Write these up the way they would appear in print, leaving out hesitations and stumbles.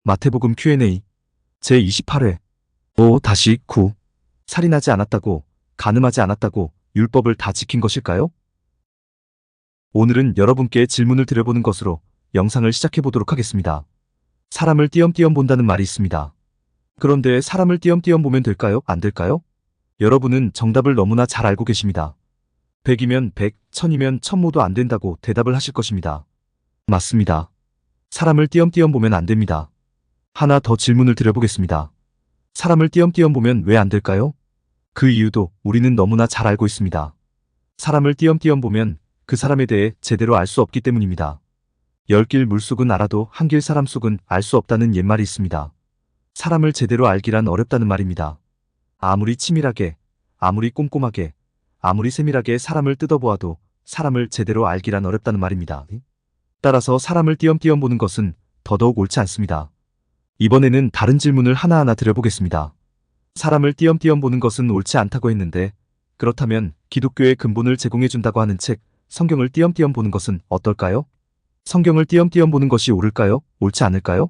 마태복음 Q&A 제28회 5-9 살인하지 않았다고, 간음하지 않았다고 율법을 다 지킨 것일까요? 오늘은 여러분께 질문을 드려보는 것으로 영상을 시작해 보도록 하겠습니다. 사람을 띄엄띄엄 본다는 말이 있습니다. 그런데 사람을 띄엄띄엄 보면 될까요? 안 될까요? 여러분은 정답을 너무나 잘 알고 계십니다. 100이면 100, 1000이면 1000 모두 안 된다고 대답을 하실 것입니다. 맞습니다. 사람을 띄엄띄엄 보면 안 됩니다. 하나 더 질문을 드려보겠습니다. 사람을 띄엄띄엄 보면 왜 안 될까요? 그 이유도 우리는 너무나 잘 알고 있습니다. 사람을 띄엄띄엄 보면 그 사람에 대해 제대로 알 수 없기 때문입니다. 10길 물속은 알아도 한 길 사람 속은 알 수 없다는 옛말이 있습니다. 사람을 제대로 알기란 어렵다는 말입니다. 아무리 치밀하게, 아무리 꼼꼼하게, 아무리 세밀하게 사람을 뜯어보아도 사람을 제대로 알기란 어렵다는 말입니다. 따라서 사람을 띄엄띄엄 보는 것은 더더욱 옳지 않습니다. 이번에는 다른 질문을 하나하나 드려보겠습니다. 사람을 띄엄띄엄 보는 것은 옳지 않다고 했는데, 그렇다면 기독교의 근본을 제공해준다고 하는 책, 성경을 띄엄띄엄 보는 것은 어떨까요? 성경을 띄엄띄엄 보는 것이 옳을까요? 옳지 않을까요?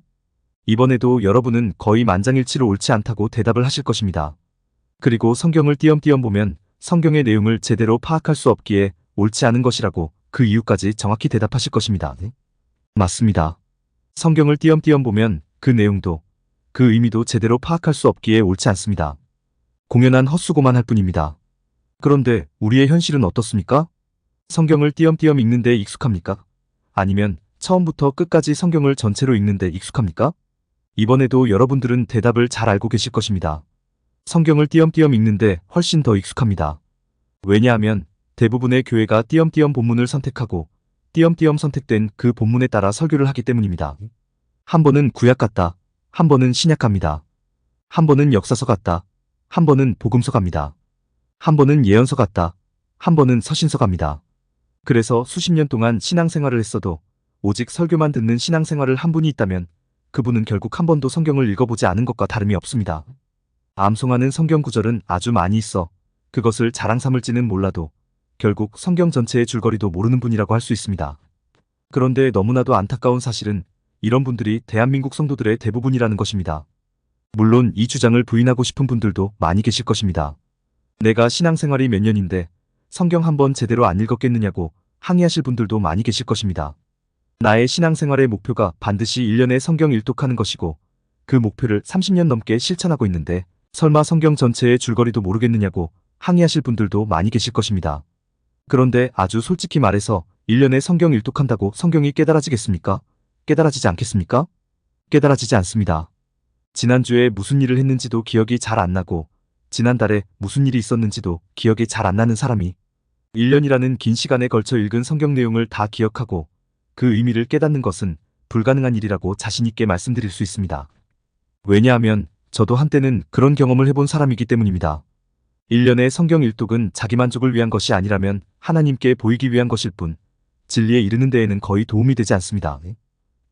이번에도 여러분은 거의 만장일치로 옳지 않다고 대답을 하실 것입니다. 그리고 성경을 띄엄띄엄 보면 성경의 내용을 제대로 파악할 수 없기에 옳지 않은 것이라고 그 이유까지 정확히 대답하실 것입니다. 맞습니다. 성경을 띄엄띄엄 보면 그 내용도, 그 의미도 제대로 파악할 수 없기에 옳지 않습니다. 공연한 헛수고만 할 뿐입니다. 그런데 우리의 현실은 어떻습니까? 성경을 띄엄띄엄 읽는데 익숙합니까? 아니면 처음부터 끝까지 성경을 전체로 읽는데 익숙합니까? 이번에도 여러분들은 대답을 잘 알고 계실 것입니다. 성경을 띄엄띄엄 읽는데 훨씬 더 익숙합니다. 왜냐하면 대부분의 교회가 띄엄띄엄 본문을 선택하고 띄엄띄엄 선택된 그 본문에 따라 설교를 하기 때문입니다. 한 번은 구약 같다, 한 번은 신약 갑니다. 한 번은 역사서 같다, 한 번은 복음서 갑니다. 한 번은 예언서 같다, 한 번은 서신서 갑니다. 그래서 수십 년 동안 신앙생활을 했어도 오직 설교만 듣는 신앙생활을 한 분이 있다면 그분은 결국 한 번도 성경을 읽어보지 않은 것과 다름이 없습니다. 암송하는 성경 구절은 아주 많이 있어 그것을 자랑 삼을지는 몰라도 결국 성경 전체의 줄거리도 모르는 분이라고 할 수 있습니다. 그런데 너무나도 안타까운 사실은 이런 분들이 대한민국 성도들의 대부분이라는 것입니다. 물론 이 주장을 부인하고 싶은 분들도 많이 계실 것입니다. 내가 신앙생활이 몇 년인데 성경 한 번 제대로 안 읽었겠느냐고 항의하실 분들도 많이 계실 것입니다. 나의 신앙생활의 목표가 반드시 1년에 성경 일독하는 것이고 그 목표를 30년 넘게 실천하고 있는데 설마 성경 전체의 줄거리도 모르겠느냐고 항의하실 분들도 많이 계실 것입니다. 그런데 아주 솔직히 말해서 1년에 성경 일독한다고 성경이 깨달아지겠습니까? 깨달아지지 않겠습니까? 깨달아지지 않습니다. 지난주에 무슨 일을 했는지도 기억이 잘 안 나고 지난달에 무슨 일이 있었는지도 기억이 잘 안 나는 사람이 1년이라는 긴 시간에 걸쳐 읽은 성경 내용을 다 기억하고 그 의미를 깨닫는 것은 불가능한 일이라고 자신 있게 말씀드릴 수 있습니다. 왜냐하면 저도 한때는 그런 경험을 해본 사람이기 때문입니다. 1년의 성경 일독은 자기 만족을 위한 것이 아니라면 하나님께 보이기 위한 것일 뿐 진리에 이르는 데에는 거의 도움이 되지 않습니다.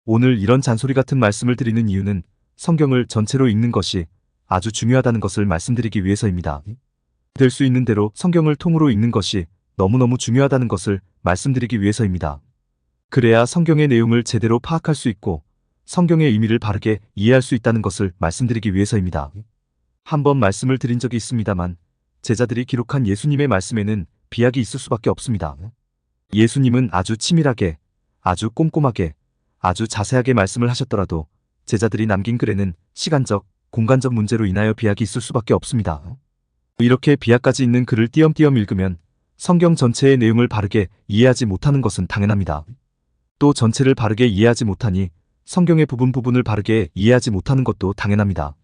오늘 이런 잔소리 같은 말씀을 드리는 이유는 성경을 전체로 읽는 것이 아주 중요하다는 것을 말씀드리기 위해서입니다. 될 수 있는 대로 성경을 통으로 읽는 것이 너무너무 중요하다는 것을 말씀드리기 위해서입니다. 그래야 성경의 내용을 제대로 파악할 수 있고 성경의 의미를 바르게 이해할 수 있다는 것을 말씀드리기 위해서입니다. 한번 말씀을 드린 적이 있습니다만 제자들이 기록한 예수님의 말씀에는 비약이 있을 수밖에 없습니다. 예수님은 아주 치밀하게, 아주 꼼꼼하게, 아주 자세하게 말씀을 하셨더라도 제자들이 남긴 글에는 시간적, 공간적 문제로 인하여 비약이 있을 수밖에 없습니다. 이렇게 비약까지 있는 글을 띄엄띄엄 읽으면 성경 전체의 내용을 바르게 이해하지 못하는 것은 당연합니다. 또 전체를 바르게 이해하지 못하니 성경의 부분을 바르게 이해하지 못하는 것도 당연합니다.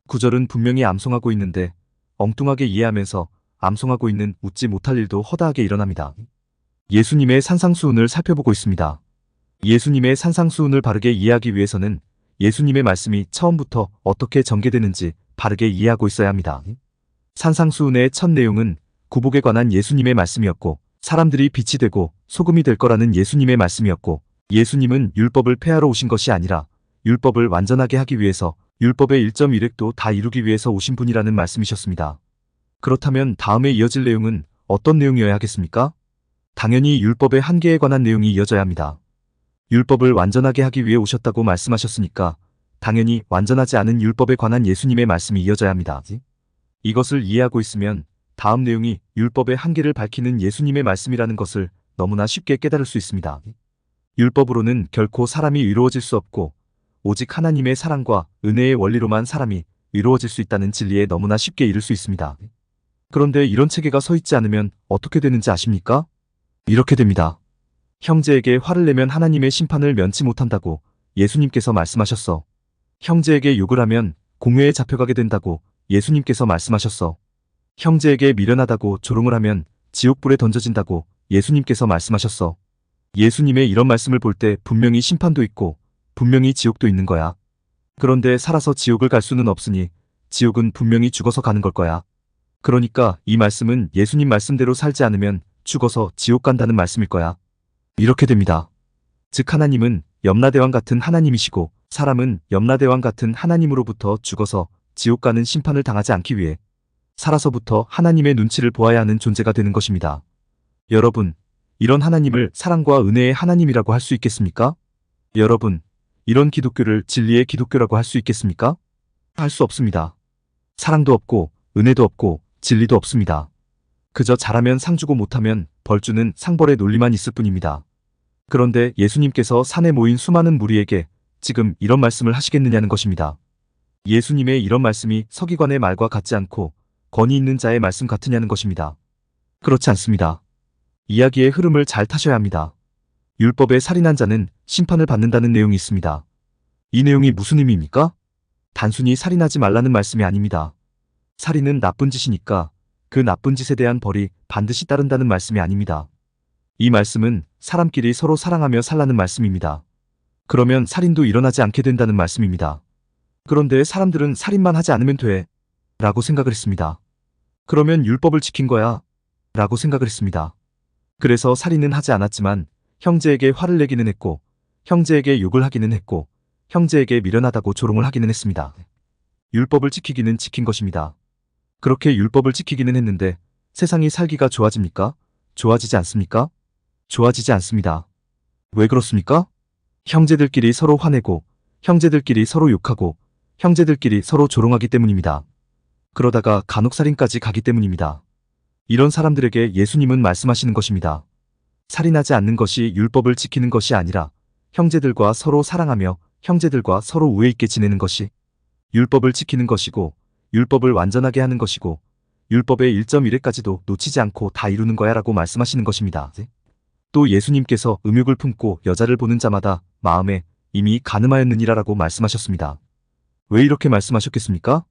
구절은 분명히 암송하고 있는데 엉뚱하게 이해하면서 암송하고 있는 웃지 못할 일도 허다하게 일어납니다. 예수님의 산상수훈을 살펴보고 있습니다. 예수님의 산상수훈을 바르게 이해하기 위해서는 예수님의 말씀이 처음부터 어떻게 전개되는지 바르게 이해하고 있어야 합니다. 산상수훈의 첫 내용은 구복에 관한 예수님의 말씀이었고 사람들이 빛이 되고 소금이 될 거라는 예수님의 말씀이었고 예수님은 율법을 폐하러 오신 것이 아니라 율법을 완전하게 하기 위해서 율법의 1.1획도 다 이루기 위해서 오신 분이라는 말씀이셨습니다. 그렇다면 다음에 이어질 내용은 어떤 내용이어야 하겠습니까? 당연히 율법의 한계에 관한 내용이 이어져야 합니다. 율법을 완전하게 하기 위해 오셨다고 말씀하셨으니까 당연히 완전하지 않은 율법에 관한 예수님의 말씀이 이어져야 합니다. 이것을 이해하고 있으면 다음 내용이 율법의 한계를 밝히는 예수님의 말씀이라는 것을 너무나 쉽게 깨달을 수 있습니다. 율법으로는 결코 사람이 의로워질 수 없고 오직 하나님의 사랑과 은혜의 원리로만 사람이 의로워질 수 있다는 진리에 너무나 쉽게 이를 수 있습니다. 그런데 이런 체계가 서 있지 않으면 어떻게 되는지 아십니까? 이렇게 됩니다. 형제에게 화를 내면 하나님의 심판을 면치 못한다고 예수님께서 말씀하셨어. 형제에게 욕을 하면 공회에 잡혀가게 된다고 예수님께서 말씀하셨어. 형제에게 미련하다고 조롱을 하면 지옥불에 던져진다고 예수님께서 말씀하셨어. 예수님의 이런 말씀을 볼 때 분명히 심판도 있고 분명히 지옥도 있는 거야. 그런데 살아서 지옥을 갈 수는 없으니 지옥은 분명히 죽어서 가는 걸 거야. 그러니까 이 말씀은 예수님 말씀대로 살지 않으면 죽어서 지옥 간다는 말씀일 거야. 이렇게 됩니다. 즉 하나님은 염라대왕 같은 하나님이시고 사람은 염라대왕 같은 하나님으로부터 죽어서 지옥 가는 심판을 당하지 않기 위해 살아서부터 하나님의 눈치를 보아야 하는 존재가 되는 것입니다. 여러분, 이런 하나님을 사랑과 은혜의 하나님이라고 할 수 있겠습니까? 여러분, 이런 기독교를 진리의 기독교라고 할 수 있겠습니까? 할 수 없습니다. 사랑도 없고 은혜도 없고 진리도 없습니다. 그저 잘하면 상 주고 못하면 벌 주는 상벌의 논리만 있을 뿐입니다. 그런데 예수님께서 산에 모인 수많은 무리에게 지금 이런 말씀을 하시겠느냐는 것입니다. 예수님의 이런 말씀이 서기관의 말과 같지 않고 권위 있는 자의 말씀 같으냐는 것입니다. 그렇지 않습니다. 이야기의 흐름을 잘 타셔야 합니다. 율법에 살인한 자는 심판을 받는다는 내용이 있습니다. 이 내용이 무슨 의미입니까? 단순히 살인하지 말라는 말씀이 아닙니다. 살인은 나쁜 짓이니까 그 나쁜 짓에 대한 벌이 반드시 따른다는 말씀이 아닙니다. 이 말씀은 사람끼리 서로 사랑하며 살라는 말씀입니다. 그러면 살인도 일어나지 않게 된다는 말씀입니다. 그런데 사람들은 살인만 하지 않으면 돼 라고 생각을 했습니다. 그러면 율법을 지킨 거야 라고 생각을 했습니다. 그래서 살인은 하지 않았지만 형제에게 화를 내기는 했고 형제에게 욕을 하기는 했고 형제에게 미련하다고 조롱을 하기는 했습니다. 율법을 지키기는 지킨 것입니다. 그렇게 율법을 지키기는 했는데 세상이 살기가 좋아집니까? 좋아지지 않습니까? 좋아지지 않습니다. 왜 그렇습니까? 형제들끼리 서로 화내고 형제들끼리 서로 욕하고 형제들끼리 서로 조롱하기 때문입니다. 그러다가 간혹살인까지 가기 때문입니다. 이런 사람들에게 예수님은 말씀하시는 것입니다. 살인하지 않는 것이 율법을 지키는 것이 아니라 형제들과 서로 사랑하며 형제들과 서로 우애 있게 지내는 것이 율법을 지키는 것이고 율법을 완전하게 하는 것이고 율법의 1.1회까지도 놓치지 않고 다 이루는 거야 라고 말씀하시는 것입니다. 또 예수님께서 음욕을 품고 여자를 보는 자마다 마음에 이미 간음하였느니라 라고 말씀하셨습니다. 왜 이렇게 말씀하셨겠습니까?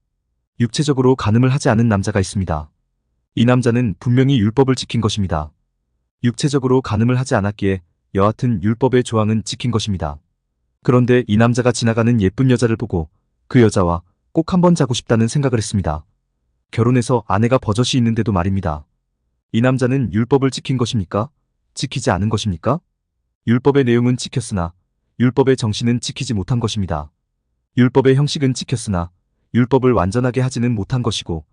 육체적으로 간음을 하지 않은 남자가 있습니다. 이 남자는 분명히 율법을 지킨 것입니다. 육체적으로 간음을 하지 않았기에 여하튼 율법의 조항은 지킨 것입니다. 그런데 이 남자가 지나가는 예쁜 여자를 보고 그 여자와 꼭 한번 자고 싶다는 생각을 했습니다. 결혼해서 아내가 버젓이 있는데도 말입니다. 이 남자는 율법을 지킨 것입니까? 지키지 않은 것입니까? 율법의 내용은 지켰으나 율법의 정신은 지키지 못한 것입니다. 율법의 형식은 지켰으나 율법을 완전하게 하지는 못한 것이고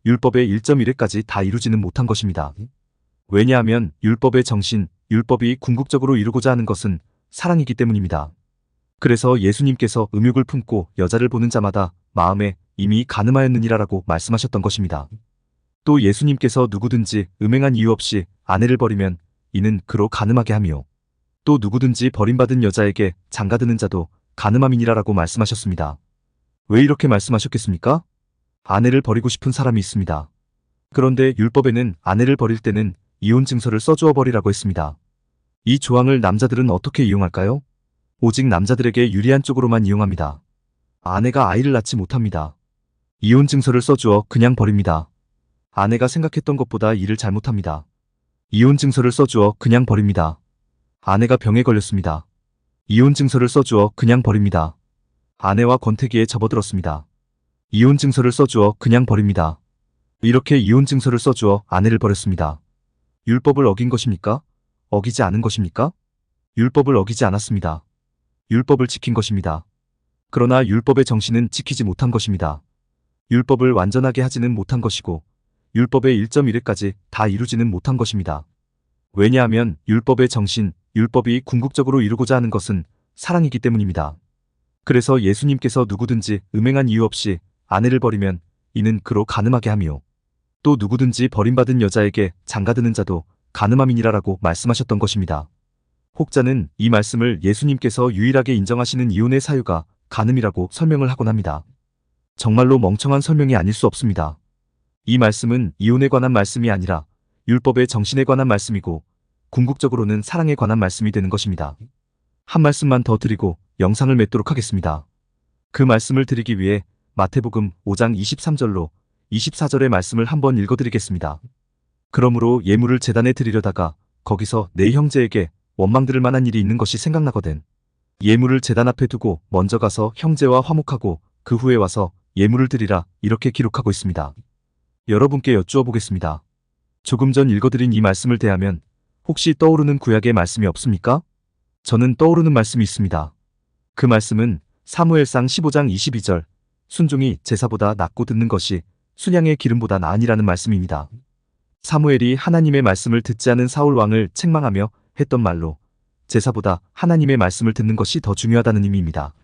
율법의 1.1회까지 다 이루지는 못한 것입니다. 왜냐하면 율법의 정신, 율법이 궁극적으로 이루고자 하는 것은 사랑이기 때문입니다. 그래서 예수님께서 음욕을 품고 여자를 보는 자마다 마음에 이미 간음하였느니라 라고 말씀하셨던 것입니다. 또 예수님께서 누구든지 음행한 이유 없이 아내를 버리면 이는 그로 간음하게 하며 또 누구든지 버림받은 여자에게 장가드는 자도 간음함이니라 라고 말씀하셨습니다. 왜 이렇게 말씀하셨겠습니까? 아내를 버리고 싶은 사람이 있습니다. 그런데 율법에는 아내를 버릴 때는 이혼 증서를 써주어 버리라고 했습니다. 이 조항을 남자들은 어떻게 이용할까요? 오직 남자들에게 유리한 쪽으로만 이용합니다. 아내가 아이를 낳지 못합니다. 이혼 증서를 써주어 그냥 버립니다. 아내가 생각했던 것보다 일을 잘못합니다. 이혼 증서를 써주어 그냥 버립니다. 아내가 병에 걸렸습니다. 이혼 증서를 써주어 그냥 버립니다. 아내와 권태기에 접어들었습니다. 이혼 증서를 써주어 그냥 버립니다. 이렇게 이혼 증서를 써주어 아내를 버렸습니다. 율법을 어긴 것입니까? 어기지 않은 것입니까? 율법을 어기지 않았습니다. 율법을 지킨 것입니다. 그러나 율법의 정신은 지키지 못한 것입니다. 율법을 완전하게 하지는 못한 것이고 율법의 1.1회까지 다 이루지는 못한 것입니다. 왜냐하면 율법의 정신, 율법이 궁극적으로 이루고자 하는 것은 사랑이기 때문입니다. 그래서 예수님께서 누구든지 음행한 이유 없이 아내를 버리면 이는 그로 간음하게 함이요. 또 누구든지 버림받은 여자에게 장가드는 자도 간음함이니라라고 말씀하셨던 것입니다. 혹자는 이 말씀을 예수님께서 유일하게 인정하시는 이혼의 사유가 간음이라고 설명을 하곤 합니다. 정말로 멍청한 설명이 아닐 수 없습니다. 이 말씀은 이혼에 관한 말씀이 아니라 율법의 정신에 관한 말씀이고 궁극적으로는 사랑에 관한 말씀이 되는 것입니다. 한 말씀만 더 드리고 영상을 맺도록 하겠습니다. 그 말씀을 드리기 위해 마태복음 5장 23절로 24절의 말씀을 한번 읽어드리겠습니다. 그러므로 예물을 제단에 드리려다가 거기서 내 형제에게 원망 들을 만한 일이 있는 것이 생각나거든. 예물을 제단 앞에 두고 먼저 가서 형제와 화목하고 그 후에 와서 예물을 드리라, 이렇게 기록하고 있습니다. 여러분께 여쭈어 보겠습니다. 조금 전 읽어드린 이 말씀을 대하면 혹시 떠오르는 구약의 말씀이 없습니까? 저는 떠오르는 말씀이 있습니다. 그 말씀은 사무엘상 15장 22절, 순종이 제사보다 낫고 듣는 것이 순양의 기름보다 나으니라는 말씀입니다. 사무엘이 하나님의 말씀을 듣지 않은 사울 왕을 책망하며 했던 말로 제사보다 하나님의 말씀을 듣는 것이 더 중요하다는 의미입니다.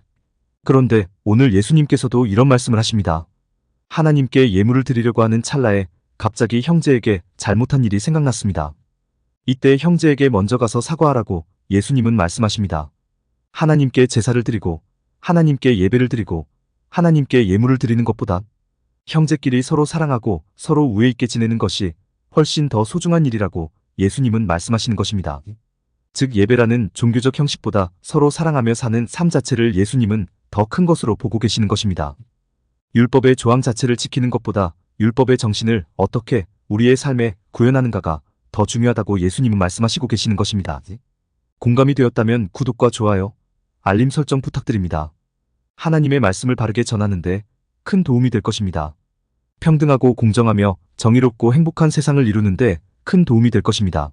그런데 오늘 예수님께서도 이런 말씀을 하십니다. 하나님께 예물을 드리려고 하는 찰나에 갑자기 형제에게 잘못한 일이 생각났습니다. 이때 형제에게 먼저 가서 사과하라고 예수님은 말씀하십니다. 하나님께 제사를 드리고 하나님께 예배를 드리고 하나님께 예물을 드리는 것보다 형제끼리 서로 사랑하고 서로 우애 있게 지내는 것이 훨씬 더 소중한 일이라고 예수님은 말씀하시는 것입니다. 즉 예배라는 종교적 형식보다 서로 사랑하며 사는 삶 자체를 예수님은 더 큰 것으로 보고 계시는 것입니다. 율법의 조항 자체를 지키는 것보다 율법의 정신을 어떻게 우리의 삶에 구현하는가가 더 중요하다고 예수님은 말씀하시고 계시는 것입니다. 공감이 되었다면 구독과 좋아요, 알림 설정 부탁드립니다. 하나님의 말씀을 바르게 전하는데 큰 도움이 될 것입니다. 평등하고 공정하며 정의롭고 행복한 세상을 이루는데 큰 도움이 될 것입니다.